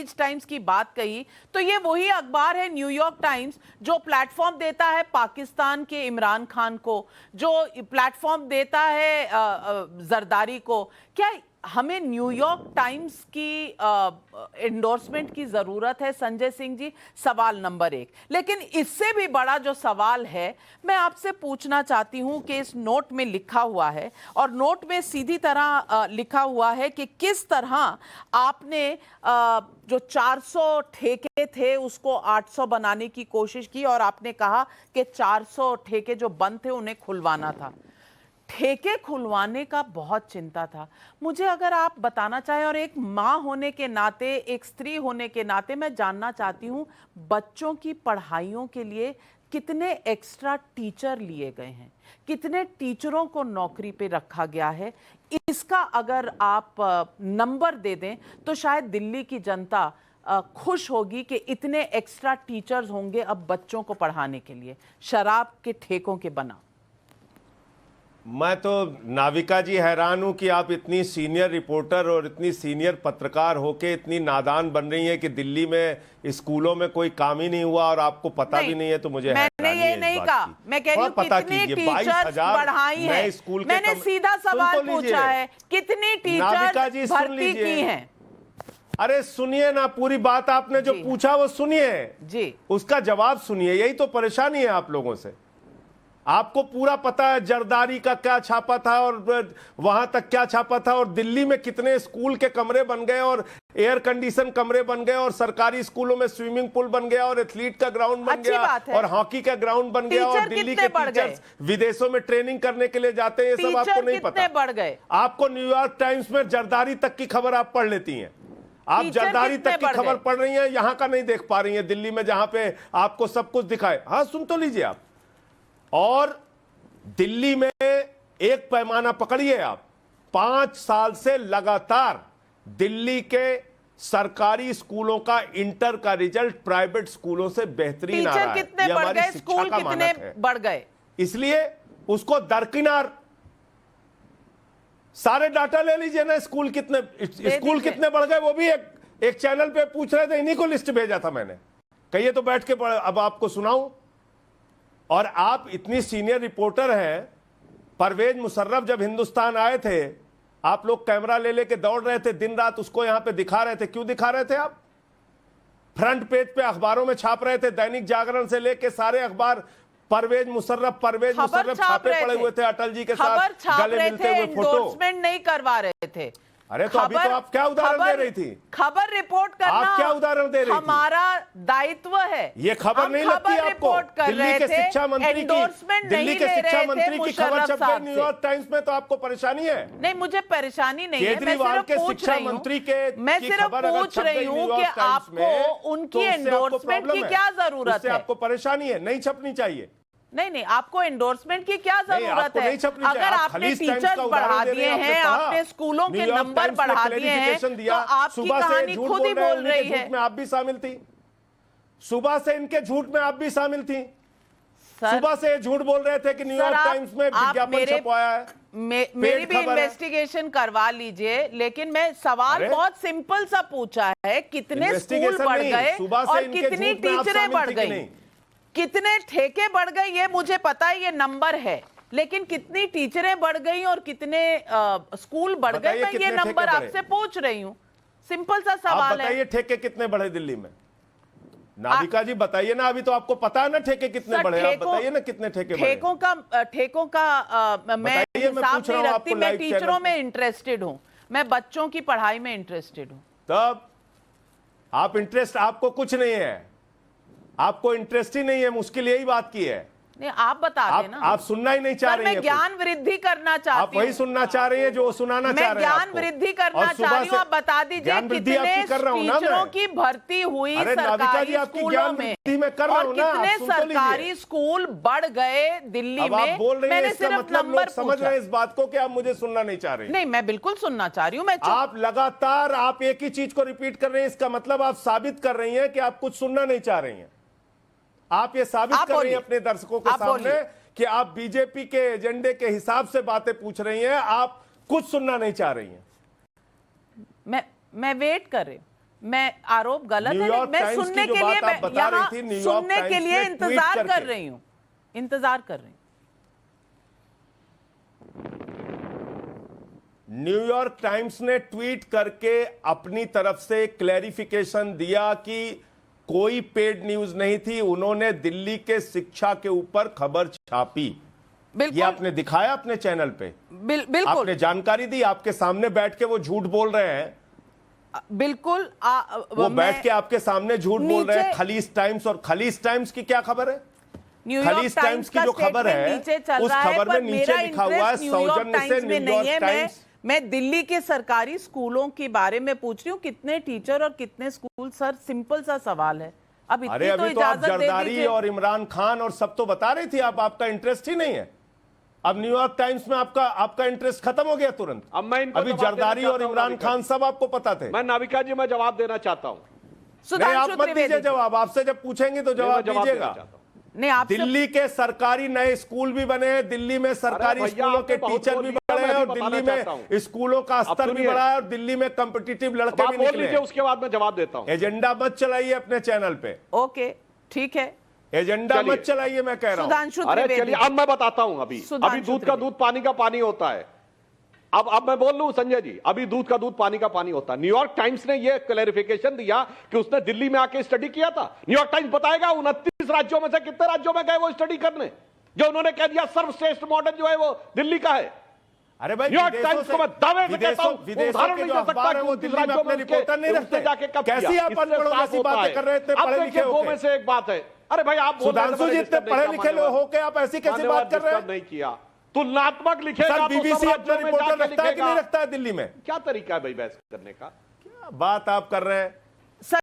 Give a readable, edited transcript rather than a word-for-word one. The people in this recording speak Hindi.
खलीज टाइम्स की बात कही, तो ये वही अखबार है न्यूयॉर्क टाइम्स जो प्लेटफॉर्म देता है पाकिस्तान के इमरान खान को, जो प्लेटफॉर्म देता है जरदारी को। क्या हमें न्यूयॉर्क टाइम्स की एंडोर्समेंट की जरूरत है संजय सिंह जी? सवाल नंबर 1। लेकिन इससे भी बड़ा जो सवाल है, मैं आपसे पूछना चाहती हूं कि इस नोट में लिखा हुआ है, और नोट में सीधी तरह लिखा हुआ है कि किस तरह आपने जो 400 ठेके थे उसको 800 बनाने की कोशिश की, और आपने कहा कि 400 ठेके जो बंद थे उन्हें खुलवाना था। ठेके खुलवाने का बहुत चिंता था। मुझे अगर आप बताना चाहें, और एक माँ होने के नाते, एक स्त्री होने के नाते मैं जानना चाहती हूँ, बच्चों की पढ़ाइयों के लिए कितने एक्स्ट्रा टीचर लिए गए हैं, कितने टीचरों को नौकरी पे रखा गया है, इसका अगर आप नंबर दे दें तो शायद दिल्ली की जनता खुश होगी कि इतने एक्स्ट्रा टीचर्स होंगे अब बच्चों को पढ़ाने के लिए शराब के ठेकों के बना। मैं तो नाविका जी हैरान हूं कि आप इतनी सीनियर रिपोर्टर और इतनी सीनियर पत्रकार होके इतनी नादान बन रही हैं कि दिल्ली में स्कूलों में कोई काम ही नहीं हुआ और आपको पता भी नहीं है। तो मुझे मैंने ये नहीं कहा, मैं कह रही हूं कितनी टीचर्स बढ़ाई है। मैंने सीधा सवाल पूछा है, कितनी टीचर्स भर्ती की हैं? अरे सुनिए ना, पूरी बात आपने जो पूछा वो सुनिए जी, उसका जवाब सुनिए। यही तो परेशानी है आप लोगों से। आपको पूरा पता है जरदारी का क्या छापा था और वहां तक क्या छापा था, और दिल्ली में कितने स्कूल के कमरे बन गए और एयर कंडीशन कमरे बन गए, और सरकारी स्कूलों में स्विमिंग पूल बन गया, और एथलीट का ग्राउंड बन गया, और हॉकी का ग्राउंड बन गया, और दिल्ली के टीचर्स विदेशों में ट्रेनिंग करने के लिए जाते हैं। ये सब आपको नहीं पता। बढ़ गए। आपको न्यूयॉर्क टाइम्स में जरदारी तक की खबर आप पढ़ लेती हैं। आप जरदारी तक की खबर पढ़ रही हैं, यहां का नहीं देख पा रही हैं, दिल्ली में जहां पे आपको सब कुछ दिखाए। हाँ, सुन तो लीजिए आप। और दिल्ली में एक पैमाना पकड़िए आप, 5 साल से लगातार दिल्ली के सरकारी स्कूलों का इंटर का रिजल्ट प्राइवेट स्कूलों से बेहतरीन आ रहा है। कितने बढ़ गए, स्कूल कितने बढ़ गए, इसलिए उसको दरकिनार सारे डाटा ले लीजिए ना। स्कूल कितने बढ़ गए वो भी एक चैनल पे पूछ रहे थे, इन्हीं को लिस्ट भेजा था मैंने। कहिए तो बैठ के अब आपको सुनाऊं। और आप इतनी सीनियर रिपोर्टर हैं, परवेज मुशर्रफ जब हिंदुस्तान आए थे, आप लोग कैमरा ले लेके दौड़ रहे थे, दिन रात उसको यहां पे दिखा रहे थे। क्यों दिखा रहे थे आप? फ्रंट पेज पे अखबारों में छाप रहे थे, दैनिक जागरण से लेके सारे अखबार परवेज मुशर्रफ छापे पड़े हुए थे, अटल जी के साथ गले मिलते हुए फोटो। एंडोर्समेंट नहीं करवा रहे थे। अरे तो अभी तो आप क्या उदाहरण दे रही थी? खबर रिपोर्ट करना आप क्या उदाहरण दे रही थी? हमारा दायित्व है। ये खबर नहीं लगती आपको? दिल्ली के शिक्षा मंत्री की, दिल्ली के शिक्षा मंत्री की खबर छप गई न्यूयॉर्क टाइम्स में, तो आपको परेशानी है? नहीं, मुझे परेशानी नहीं है। केजरीवाल के शिक्षा मंत्री के मैं सिर्फ पूछ रही हूँ कि आपको उनकी एंडोर्समेंट की क्या जरूरत है? आपको परेशानी है? नहीं छपनी चाहिए। नहीं, आपको एंडोर्समेंट की क्या जरूरत है? अगर आपने टीचर्स बढ़ा दिए हैं, आपने स्कूलों के नंबर बढ़ा दिए हैं, तो आपकी कहानी खुद ही बोल रही है। में आप भी शामिल थी, सुबह से इनके झूठ में आप भी शामिल थी। सुबह से झूठ बोल रहे थे कि न्यूयॉर्क टाइम्स में विज्ञापन छपवाया है। मेरी भी इन्वेस्टिगेशन करवा लीजिए, लेकिन मैं सवाल बहुत सिंपल सा पूछा है, कितने स्कूल बढ़ गए और कितनी टीचरें बढ़ गई, कितने ठेके बढ़ गए, ये मुझे पता है, ये नंबर है, लेकिन कितनी टीचरें बढ़ गई और कितने स्कूल बढ़ गए, मैं ये नंबर आपसे पूछ रही हूँ। सिंपल सा सवाल है। बताइए ठेके कितने बढ़े दिल्ली में? नाविका जी बताइए ना, अभी तो आपको पता है ना ठेके कितने बढ़े। आप बताइए ना कितने ठेके बढ़े। ठेकों का मैं हिसाब नहीं रखती, मैं टीचरों में इंटरेस्टेड हूँ, मैं बच्चों की पढ़ाई में इंटरेस्टेड हूँ। तब आप इंटरेस्ट, आपको कुछ नहीं है, आपको इंटरेस्ट ही नहीं है, मुश्किल यही बात की है। नहीं, आप बता देना। आप सुनना ही नहीं चाह रही हैं। मैं ज्ञान वृद्धि करना चाहती हूँ। आप वही सुनना चाह रही हैं जो सुनाना चाह रहे हैं। मैं ज्ञान वृद्धि करना चाह रही हूँ। आप बता दीजिए कितने टीचरों की भर्ती हुई सरकारी स्कूलों में, और कितने सरकारी स्कूल बढ़ गए दिल्ली में। मैंने सिर्फ नंबर समझ रहे हैं इस बात को कि आप मुझे सुनना नहीं चाह रही। नहीं, मैं बिल्कुल सुनना चाह रही हूँ। मैं आप लगातार आप एक ही चीज को रिपीट कर रहे हैं, इसका मतलब आप साबित कर रही हैं कि आप कुछ सुनना नहीं चाह रही हैं। आप ये साबित कर रही हैं अपने दर्शकों के सामने कि आप बीजेपी के एजेंडे के हिसाब से बातें पूछ रही हैं, आप कुछ सुनना नहीं चाह रही हैं। मैं वेट कर रही हूं, मैं आरोप गलत है, न्यूयॉर्क मैं टाइम्स सुनने की जो के लिए बात आप बता रही थी, यहाँ न्यूयॉर्क सुनने के टाइम्स लिए ने ट्वीट इंतजार कर करके- रही हूँ, इंतजार कर रही हूँ। न्यूयॉर्क टाइम्स ने ट्वीट करके अपनी तरफ से क्लैरिफिकेशन दिया कि कोई पेड न्यूज नहीं थी, उन्होंने दिल्ली के शिक्षा के ऊपर खबर छापी। ये बिल्कुल आपने दिखाया अपने चैनल पे, बिल्कुल आपने जानकारी दी, आपके सामने बैठ के वो झूठ बोल रहे हैं, बिल्कुल वो बैठ के आपके सामने झूठ बोल रहे हैं। नीचे- खलीज टाइम्स, और खलीज टाइम्स की क्या खबर है? न्यूयॉर्क खलीज टाइम्स की का जो खबर स्टेटमेंट है, नीचे चल उस रहा है, खबर में पर नीचे मेरा लिखा हुआ है इंटरेस्ट न्यूयॉर्क सौजन्य से टाइम्स में नहीं है। New York times. मैं दिल्ली के सरकारी स्कूलों के बारे में पूछ रही हूँ, कितने टीचर और कितने स्कूल? सर सिंपल सा सवाल है, अब अरे इतनी तो अभी तो आप इजाजत दे जरदारी दीजिए। और इमरान खान और सब तो बता रही थी, आप, आपका इंटरेस्ट ही नहीं है। अब न्यूयॉर्क टाइम्स में आपका इंटरेस्ट खत्म हो गया तुरंत। अब मैं इनको अभी जवाब देना जरदारी और चाहता हूं, इमरान नाविका खान जी। सब आपको पता थे। मैं नाविका जी मैं जवाब देना चाहता हूं। नहीं, सुधांशु आप मत दीजिए त्रिवेदी जवाब, आपसे जब पूछेंगे तो मैं जवाब जवाब दीजिएगा। देना चाहता हूं। नहीं, आप दिल्ली के सरकारी नए स्कूल भी बने हैं, दिल्ली में सरकारी भैया, स्कूलों के आपने बहुत टीचर बोल भी दिया, बढ़े मैं हैं, भी और बताना दिल्ली चाहता में हूं। स्कूलों का स्तर भी सुनिए। बढ़ा है, और दिल्ली में कॉम्पिटिटिव लड़के आप भी बोल निकले लीजिए, हैं। उसके बाद मैं जवाब देता हूं। एजेंडा मत चलाइए अपने चैनल पे, ओके ठीक है। एजेंडा चलिए। मत चलाइए, मैं कह रहा हूं। सुधांशु अरे त्रिवेदी चलिए, अब मैं बताता हूं। अभी सुधांशु दूध का त्रिवेदी। दूध पानी का पानी होता है। अब मैं बोल लूं संजय जी, अभी दूध का दूध पानी का पानी होता है। न्यूयॉर्क टाइम्स ने यह क्लैरिफिकेशन दिया कि उसने दिल्ली में आके स्टडी किया था। न्यूयॉर्क टाइम्स बताएगा 29 राज्यों में से कितने राज्यों में गए वो स्टडी करने, जो उन्होंने कह दिया सर्वश्रेष्ठ मॉडल जो है वो दिल्ली का है। अरे भाई, न्यूयॉर्क टाइम्स को मैं दावे से कहता हूं, विदेशों उदाहरण के नहीं जो दे सकता अखबार है कि वो 29 दिल्ली में राज्यों अपने में रिपोर्टर नहीं उसने रखते। जाके कब कैसी किया? आप इससे अनपढ़ों साफ जैसी होता बातें है। कर रहे थे, अब पढ़े देखिए, लिखे दो होके। में से एक बात है। अरे भाई, आप बोल रहे थे सुधांशु मैंने जी, इतने disturb पढ़े नहीं लिखे किया, लोग होके आप ऐसी कैसी बात कर रहे disturb हैं? नहीं किया। तुलनात्मक लिखेगा सर, तो सब बीबीसी अपना राज्यों में रिपोर्टर जाके रखता है कि नहीं लिखेगा। रखता है दिल्ली में? क्या तरीका है भाई बहस करने का? क्या बात आप कर रहे हैं?